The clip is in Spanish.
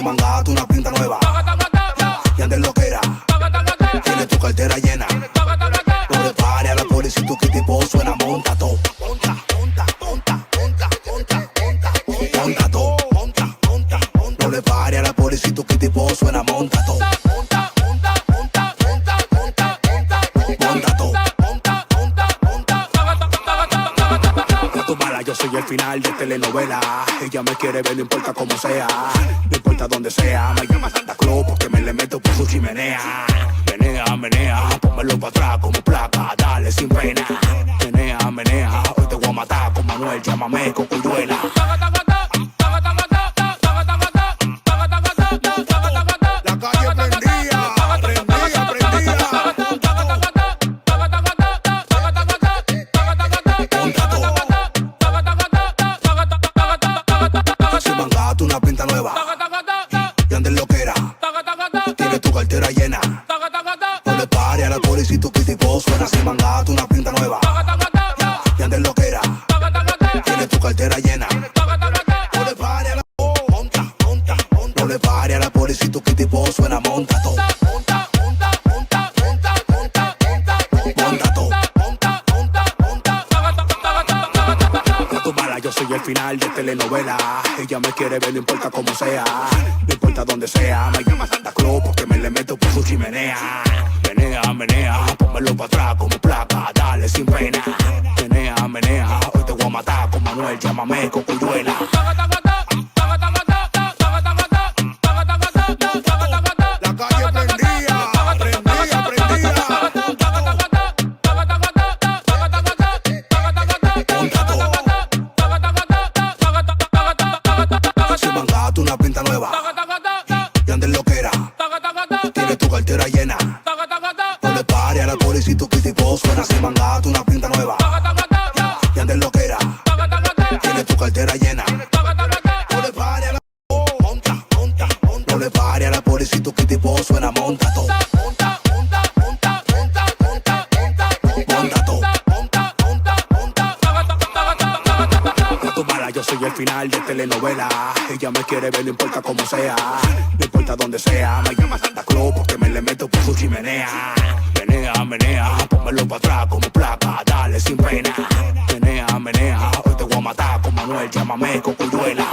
mangata, una pinta nueva. Y antes lo que era. Tienes tu cartera llena. No le pare a la policía, tu kitty boss suena, monta todo. Monta todo. No le pare a la policía, tu kitty boss suena, monta todo. Yo soy el final de telenovela. Ella me quiere ver, no importa cómo sea. No importa dónde sea. Me llama Santa Claus porque me le meto por su chimenea. Menea, pónmelo para atrás como placa. Dale sin pena. Menea, hoy te voy a matar con Manuel. Llámame Cocuyuela. La calle prendía. Una pinta nueva. Y antes lo que era. Tienes tu cartera llena. No le pare a la policía, tu kitty boss suena así, mangata, una pinta nueva. Y antes lo que era. Tienes tu cartera llena. No le pare a la no le pare a la policía, tu kitty boss suena, monta todo. Yo soy el final de telenovela. Ella me quiere ver, no importa cómo sea. No importa dónde sea. Me llama Santa Claus porque me le meto por su chimenea. Menea, pónmelo para atrás como placa. Dale sin pena. Menea, hoy te voy a matar con Manuel. Llámame Cocuyuela. La calle prendía. Una pinta nueva. Y antes lo que era. Tienes tu cartera llena. No le pare a la policía, tu kitty boss suena así, mangata, una pinta nueva. Y antes lo que era. Tienes tu cartera llena. No le pare a la no le pare a la policía, tu kitty boss suena, monta todo. Yo soy el final de telenovela. Ella me quiere ver, no importa cómo sea. No importa dónde sea. Me llama Santa Claus porque me le meto por su chimenea. Menea, pónmelo para atrás como placa. Dale sin pena. Menea, hoy te voy a matar con Manuel. Llámame Cocuyuela.